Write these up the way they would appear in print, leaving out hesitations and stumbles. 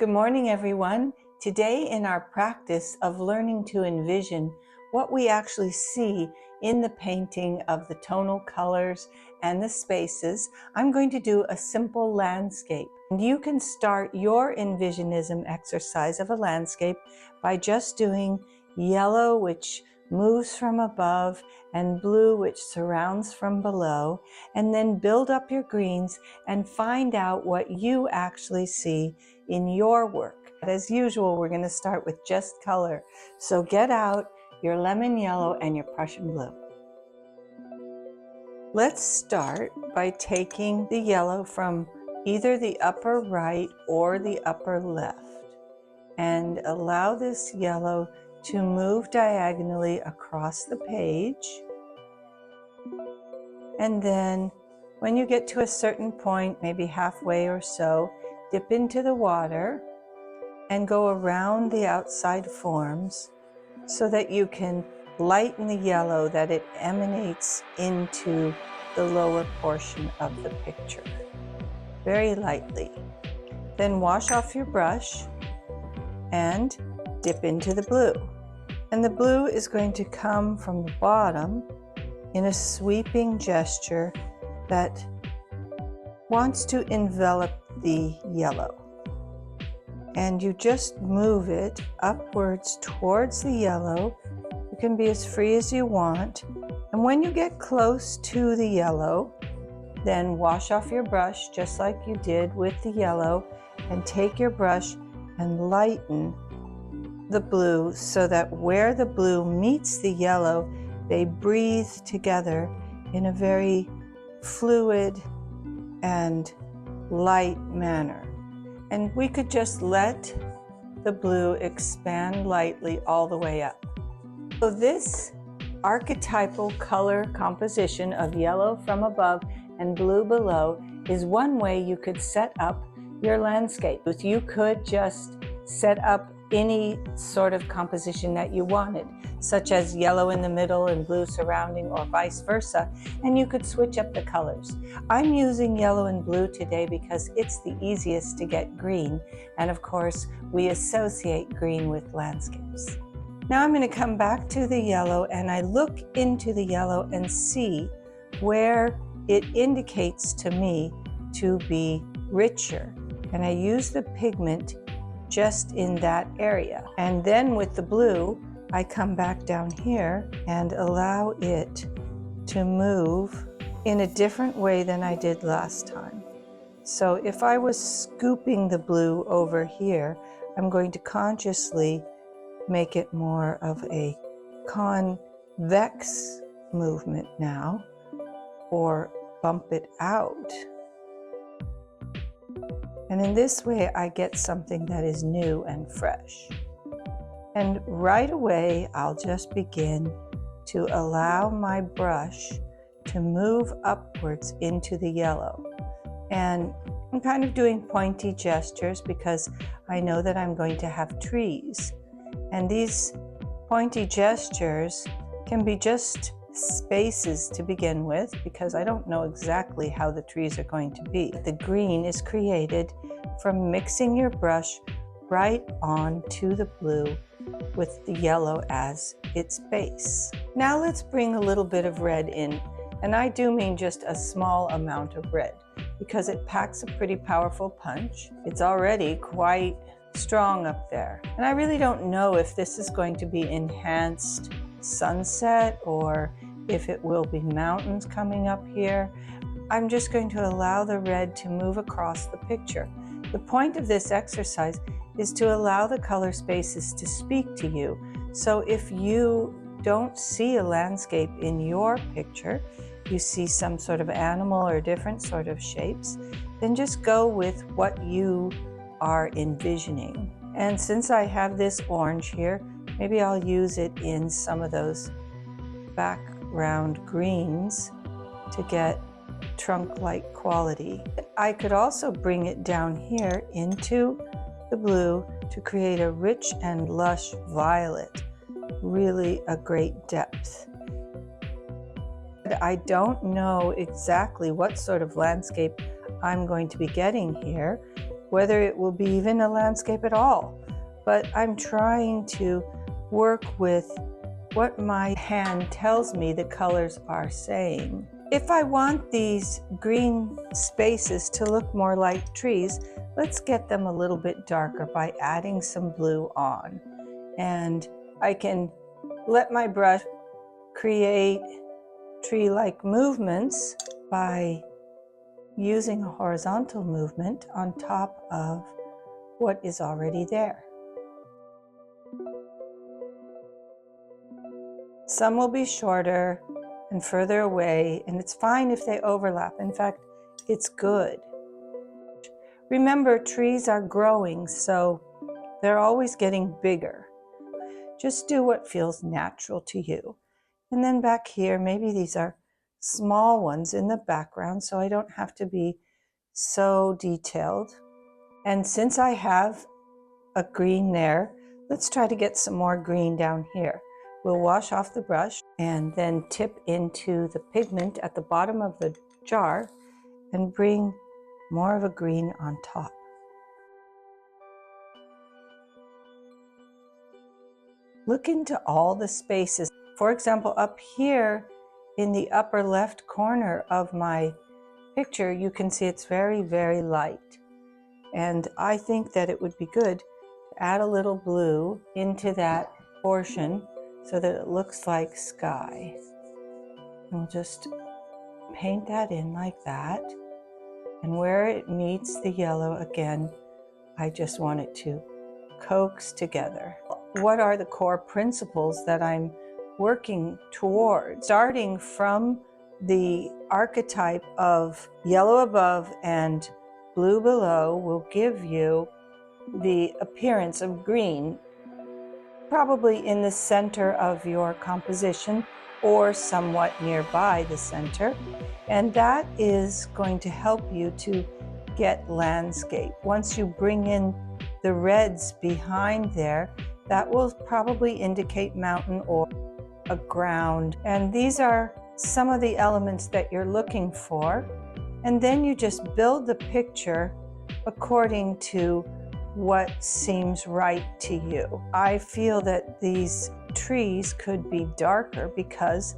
Good morning, everyone. Today, in our practice of learning to envision what we actually see in the painting of the tonal colors and the spaces, I'm going to do a simple landscape. And you can start your envisionism exercise of a landscape by just doing yellow, which moves from above, and blue, which surrounds from below, and then build up your greens and find out what you actually see in your work. As usual, we're going to start with just color. So get out your lemon yellow and your Prussian blue. Let's start by taking the yellow from either the upper right or the upper left and allow this yellow to move diagonally across the page. And then when you get to a certain point, maybe halfway or so, dip into the water and go around the outside forms so that you can lighten the yellow that it emanates into the lower portion of the picture, very lightly. Then wash off your brush and dip into the blue. And the blue is going to come from the bottom in a sweeping gesture that wants to envelop the yellow. And you just move it upwards towards the yellow. You can be as free as you want. And when you get close to the yellow, then wash off your brush just like you did with the yellow and take your brush and lighten the blue so that where the blue meets the yellow, they breathe together in a very fluid and light manner. And we could just let the blue expand lightly all the way up. So this archetypal color composition of yellow from above and blue below is one way you could set up your landscape. You could just set up any sort of composition that you wanted, such as yellow in the middle and blue surrounding, or vice versa, and you could switch up the colors. I'm using yellow and blue today because it's the easiest to get green, and of course we associate green with landscapes. Now I'm going to come back to the yellow and I look into the yellow and see where it indicates to me to be richer, and I use the pigment just in that area. And then with the blue, I come back down here and allow it to move in a different way than I did last time. So if I was scooping the blue over here, I'm going to consciously make it more of a convex movement now, or bump it out. And in this way, I get something that is new and fresh. And right away, I'll just begin to allow my brush to move upwards into the yellow. And I'm kind of doing pointy gestures because I know that I'm going to have trees. And these pointy gestures can be just spaces to begin with, because I don't know exactly how the trees are going to be. The green is created from mixing your brush right onto the blue with the yellow as its base. Now let's bring a little bit of red in, and I do mean just a small amount of red because it packs a pretty powerful punch. It's already quite strong up there. And I really don't know if this is going to be enhanced sunset or if it will be mountains coming up here. I'm just going to allow the red to move across the picture. The point of this exercise is to allow the color spaces to speak to you. So if you don't see a landscape in your picture, you see some sort of animal or different sort of shapes, then just go with what you are envisioning. And since I have this orange here, maybe I'll use it in some of those background greens to get trunk-like quality. I could also bring it down here into the blue to create a rich and lush violet, really a great depth. I don't know exactly what sort of landscape I'm going to be getting here, whether it will be even a landscape at all. But I'm trying to work with what my hand tells me the colors are saying. If I want these green spaces to look more like trees, let's get them a little bit darker by adding some blue on. And I can let my brush create tree-like movements by using a horizontal movement on top of what is already there. Some will be shorter and further away, and it's fine if they overlap. In fact, it's good. Remember, trees are growing, so they're always getting bigger. Just do what feels natural to you. And then back here, maybe these are small ones in the background, so I don't have to be so detailed. And since I have a green there, let's try to get some more green down here. We'll wash off the brush and then tip into the pigment at the bottom of the jar and bring more of a green on top. Look into all the spaces. For example, up here in the upper left corner of my picture, you can see it's very, very light. And I think that it would be good to add a little blue into that portion so that it looks like sky. And we'll just paint that in like that. And where it meets the yellow again, I just want it to coax together. What are the core principles that I'm working toward? Starting from the archetype of yellow above and blue below will give you the appearance of green, probably in the center of your composition or somewhat nearby the center. And that is going to help you to get landscape. Once you bring in the reds behind there, that will probably indicate mountain or a ground. And these are some of the elements that you're looking for. And then you just build the picture according to what seems right to you. I feel that these trees could be darker because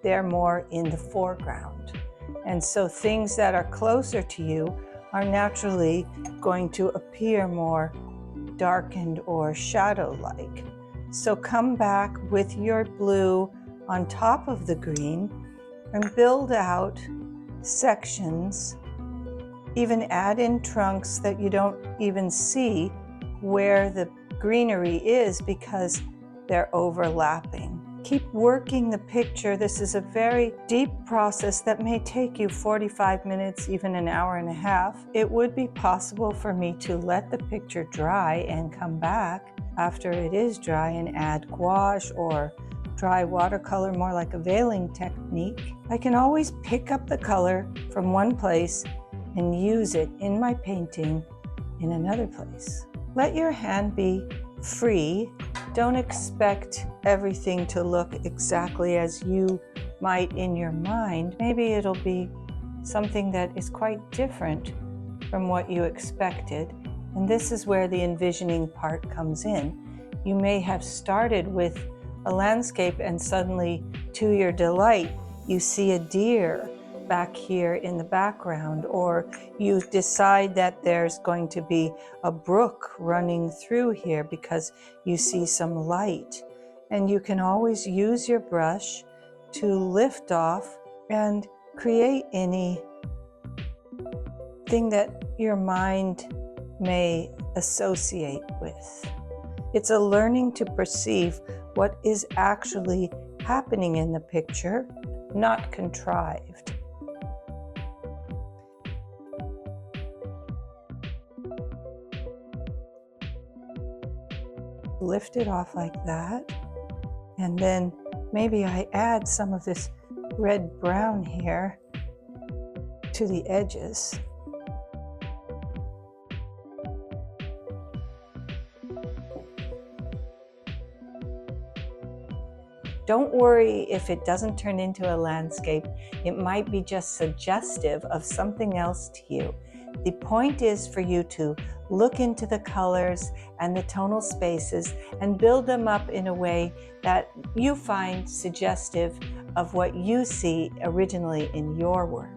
they're more in the foreground. And so things that are closer to you are naturally going to appear more darkened or shadow-like. So come back with your blue on top of the green and build out sections. Even add in trunks that you don't even see where the greenery is because they're overlapping. Keep working the picture. This is a very deep process that may take you 45 minutes, even an hour and a half. It would be possible for me to let the picture dry and come back after it is dry and add gouache or dry watercolor, more like a veiling technique. I can always pick up the color from one place and use it in my painting in another place. Let your hand be free. Don't expect everything to look exactly as you might in your mind. Maybe it'll be something that is quite different from what you expected. And this is where the envisioning part comes in. You may have started with a landscape and suddenly, to your delight, you see a deer back here in the background, or you decide that there's going to be a brook running through here because you see some light. And you can always use your brush to lift off and create any thing that your mind may associate with. It's a learning to perceive what is actually happening in the picture, not contrived. Lift it off like that, and then maybe I add some of this red-brown here to the edges. Don't worry if it doesn't turn into a landscape. It might be just suggestive of something else to you. The point is for you to look into the colors and the tonal spaces and build them up in a way that you find suggestive of what you see originally in your work.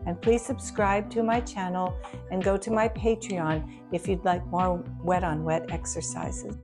And please subscribe to my channel and go to my Patreon if you'd like more wet on wet exercises.